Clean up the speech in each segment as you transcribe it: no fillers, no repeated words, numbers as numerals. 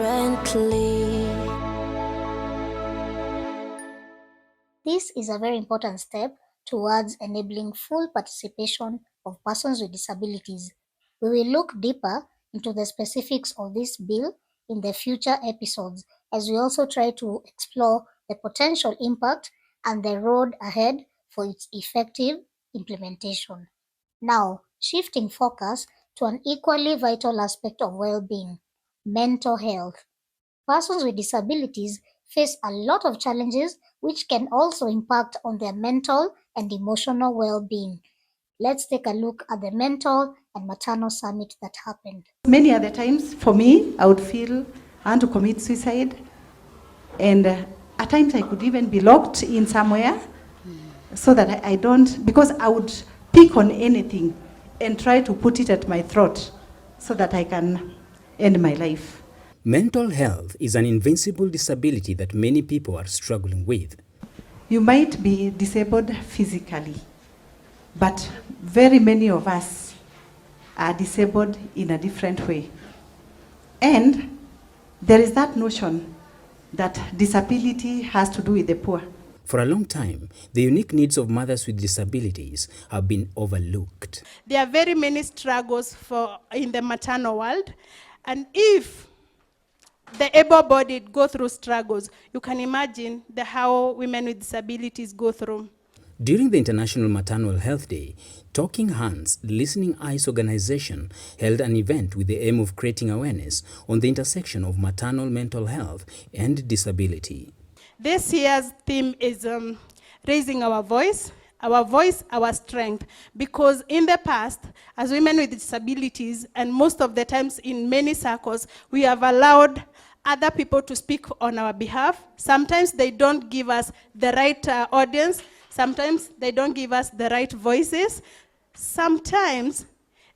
differently. This is a very important step towards enabling full participation of persons with disabilities. We will look deeper into the specifics of this bill in the future episodes, as we also try to explore the potential impact and the road ahead for its effective implementation. Now, shifting focus to an equally vital aspect of well-being, mental health. Persons with disabilities face a lot of challenges which can also impact on their mental and emotional well-being. Let's take a look at the mental and maternal summit that happened. Many other times, for me, I would feel I want to commit suicide. And at times I could even be locked in somewhere so that I don't, because I would pick on anything and try to put it at my throat so that I can end my life. Mental health is an invincible disability that many people are struggling with. You might be disabled physically, but very many of us are disabled in a different way. And there is that notion that disability has to do with the poor. For a long time, the unique needs of mothers with disabilities have been overlooked. There are very many struggles in the maternal world, and if the able-bodied go through struggles, you can imagine how women with disabilities go through. During the International Maternal Health Day, Talking Hands, Listening Eyes organization held an event with the aim of creating awareness on the intersection of maternal mental health and disability. This year's theme is raising our voice, our strength, because in the past, as women with disabilities, and most of the times in many circles, we have allowed other people to speak on our behalf. Sometimes they don't give us the right audience. Sometimes they don't give us the right voices. Sometimes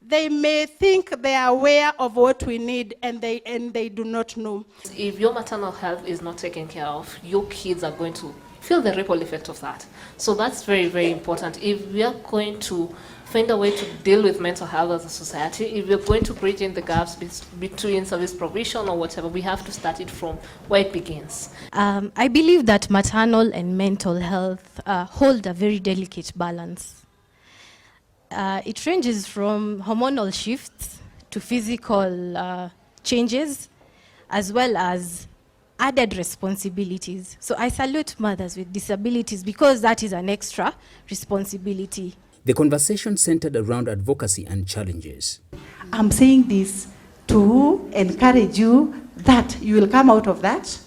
they may think they are aware of what we need and they do not know. If your maternal health is not taken care of, your kids are going to feel the ripple effect of that. So that's very, very important. If we are going to find a way to deal with mental health as a society, if we're going to bridge in the gaps between service provision or whatever, we have to start it from where it begins. I believe that maternal and mental health hold a very delicate balance. It ranges from hormonal shifts to physical changes, as well as added responsibilities. So I salute mothers with disabilities because that is an extra responsibility. The conversation centered around advocacy and challenges. I'm saying this to encourage you that you will come out of that.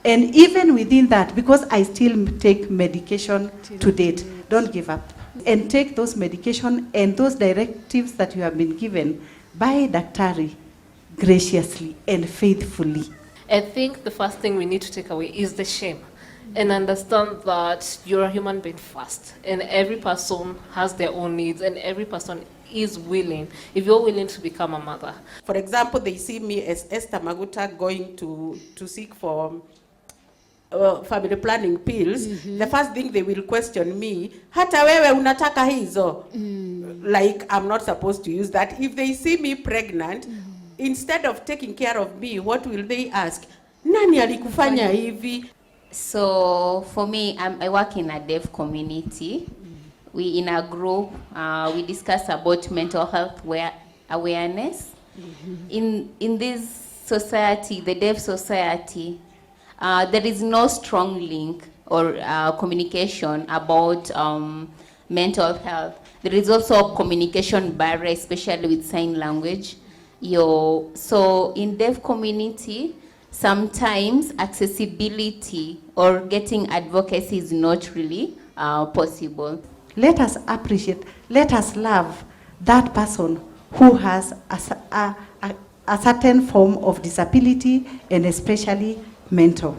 And even within that, because I still take medication to date, don't give up. And take those medication and those directives that you have been given by Daktari graciously and faithfully. I think the first thing we need to take away is the shame and understand that you're a human being first, and every person has their own needs, and every person is willing, if you're willing to become a mother. For example, they see me as Esther Maguta going to seek for family planning pills. The first thing they will question me, hata wewe unataka hizo? Like I'm not supposed to use that. If they see me pregnant, instead of taking care of me, what will they ask? Nani alikufanya hivi? So for me, I work in a deaf community. We in a group, we discuss about mental health awareness. In this society, the deaf society, there is no strong link or communication about mental health. There is also a communication barrier, especially with sign language. So in deaf community, sometimes accessibility or getting advocacy is not really possible. Let us appreciate, let us love that person who has a certain form of disability, and especially mental.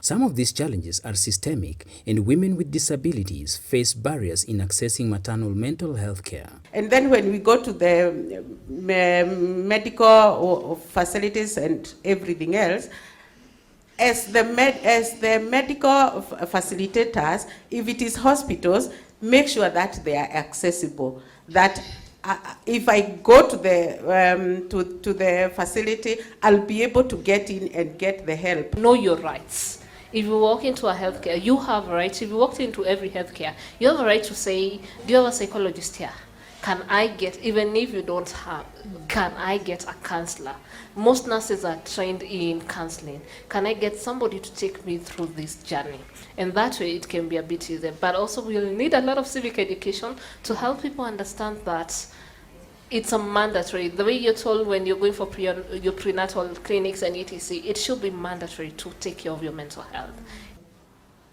Some of these challenges are systemic, and women with disabilities face barriers in accessing maternal mental health care. And then when we go to the medical facilities and everything else, as the medical facilitators, if it is hospitals, make sure that they are accessible, that if I go to the facility, I'll be able to get in and get the help. Know your rights. If you walk into a healthcare, you have a right. If you walked into every healthcare, you have a right to say, do you have a psychologist here? Can I get, even if you don't have, can I get a counselor? Most nurses are trained in counseling. Can I get somebody to take me through this journey? And that way it can be a bit easier. But also we'll need a lot of civic education to help people understand that it's a mandatory. The way you're told when you're going for your prenatal clinics and etc., it should be mandatory to take care of your mental health.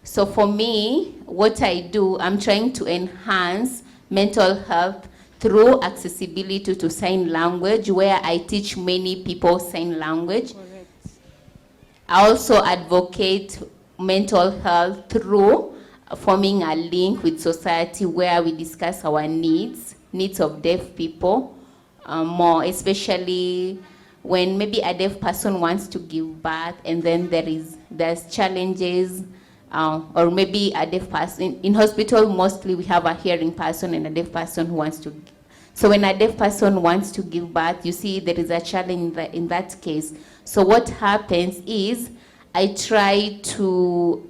So for me, what I do, I'm trying to enhance mental health through accessibility to sign language, where I teach many people sign language. Correct. I also advocate mental health through forming a link with society where we discuss our needs of deaf people, more especially when maybe a deaf person wants to give birth and then there's challenges, or maybe a deaf person. In hospital, mostly we have a hearing person and a deaf person who wants to. So when a deaf person wants to give birth, you see there is a challenge in that case. So what happens is I try to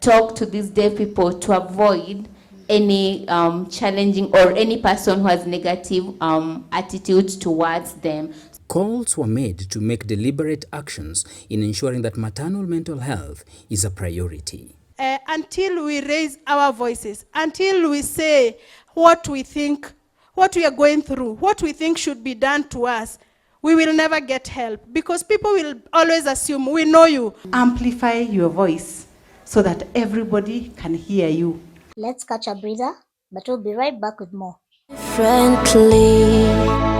talk to these deaf people to avoid any challenging or any person who has negative attitudes towards them. Calls were made to make deliberate actions in ensuring that maternal mental health is a priority. Until we raise our voices, until we say what we think, what we are going through, what we think should be done to us, we will never get help, because people will always assume we know you. Amplify your voice so that everybody can hear you. Let's catch a breather, but we'll be right back with more. Friendly.